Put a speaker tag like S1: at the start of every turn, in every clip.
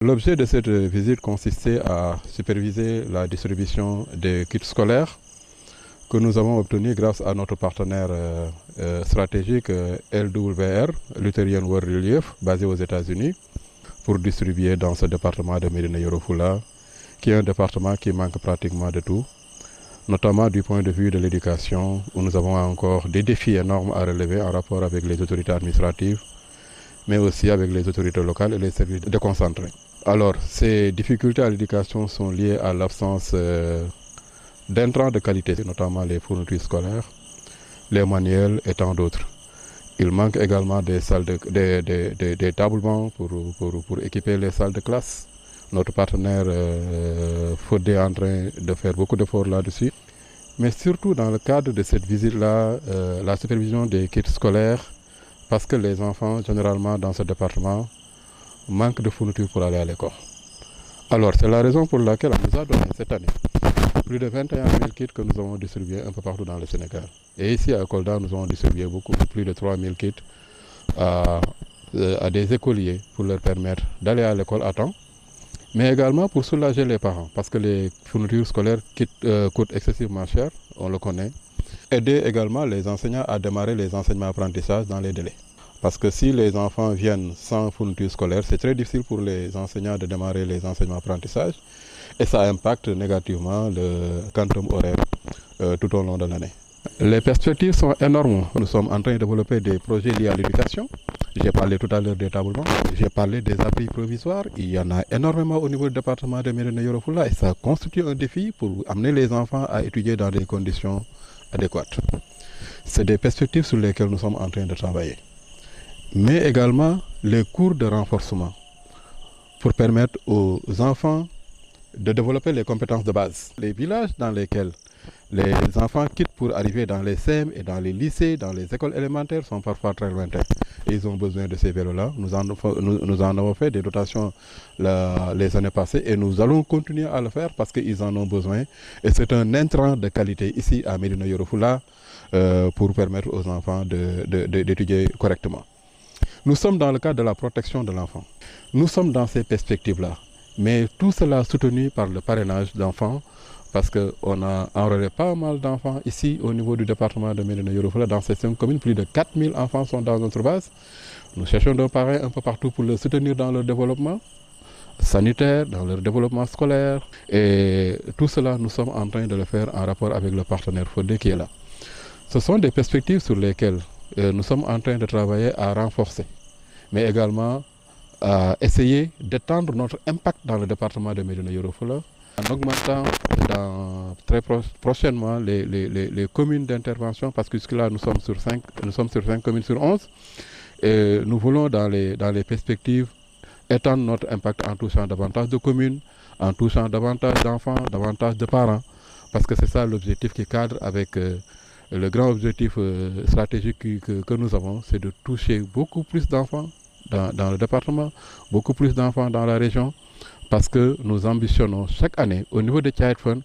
S1: L'objet de cette visite consistait à superviser la distribution des kits scolaires que nous avons obtenus grâce à notre partenaire stratégique LWR, Lutheran World Relief, basé aux États-Unis, pour distribuer dans ce département de Médina Yoro Foulah, qui est un département qui manque pratiquement de tout, notamment du point de vue de l'éducation, où nous avons encore des défis énormes à relever en rapport avec les autorités administratives, mais aussi avec les autorités locales et les services déconcentrés. Alors, ces difficultés à l'éducation sont liées à l'absence d'intrants de qualité, notamment les fournitures scolaires, les manuels et tant d'autres. Il manque également des salles des tablements pour équiper les salles de classe. Notre partenaire Fodé est en train de faire beaucoup d'efforts là-dessus. Mais surtout dans le cadre de cette visite-là, la supervision des kits scolaires, parce que les enfants, généralement dans ce département, manquent de fournitures pour aller à l'école. Alors, c'est la raison pour laquelle on nous a donné cette année plus de 21 000 kits que nous avons distribués un peu partout dans le Sénégal. Et ici à Kolda, nous avons distribué plus de 3 000 kits à des écoliers pour leur permettre d'aller à l'école à temps, mais également pour soulager les parents, parce que les fournitures scolaires coûtent excessivement cher, on le connaît. Aider également les enseignants à démarrer les enseignements apprentissages dans les délais. Parce que si les enfants viennent sans fourniture scolaire, c'est très difficile pour les enseignants de démarrer les enseignements apprentissages et ça impacte négativement le quantum horaire tout au long de l'année. Les perspectives sont énormes. Nous sommes en train de développer des projets liés à l'éducation. J'ai parlé tout à l'heure des tablements, j'ai parlé des abris provisoires. Il y en a énormément au niveau du département de Médina Yoro Foulah et ça constitue un défi pour amener les enfants à étudier dans des conditions adéquates. C'est des perspectives sur lesquelles nous sommes en train de travailler. Mais également les cours de renforcement pour permettre aux enfants de développer les compétences de base. Les villages dans lesquels les enfants quittent pour arriver dans les CEM et dans les lycées, dans les écoles élémentaires sont parfois très lointains. Et ils ont besoin de ces vélos-là. Nous en avons fait des dotations les années passées et nous allons continuer à le faire parce qu'ils en ont besoin. Et c'est un intrant de qualité ici à Médina Yoro Foulah pour permettre aux enfants d'étudier correctement. Nous sommes dans le cadre de la protection de l'enfant. Nous sommes dans ces perspectives-là. Mais tout cela soutenu par le parrainage d'enfants, parce qu'on a enrôlé pas mal d'enfants ici au niveau du département de Médina Yoro Foulah. Dans ces 5 communes, plus de 4 000 enfants sont dans notre base. Nous cherchons des parrains un peu partout pour les soutenir dans leur développement sanitaire, dans leur développement scolaire. Et tout cela, nous sommes en train de le faire en rapport avec le partenaire Fodé qui est là. Ce sont des perspectives sur lesquelles nous sommes en train de travailler à renforcer, mais également à essayer d'étendre notre impact dans le département de Médina Yoro Foulah en augmentant très prochainement les communes d'intervention, parce que jusque-là nous sommes sur 5 communes sur 11 et nous voulons dans les perspectives étendre notre impact en touchant davantage de communes, en touchant davantage d'enfants, davantage de parents, parce que c'est ça l'objectif qui cadre avec le grand objectif stratégique que nous avons, c'est de toucher beaucoup plus d'enfants dans le département, beaucoup plus d'enfants dans la région, parce que nous ambitionnons chaque année au niveau de Child Fund,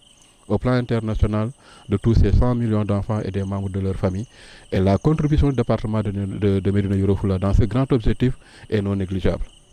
S1: au plan international, de toucher 100 millions d'enfants et des membres de leur famille. Et la contribution du département de Médina Yoro Foulah dans ce grand objectif est non négligeable.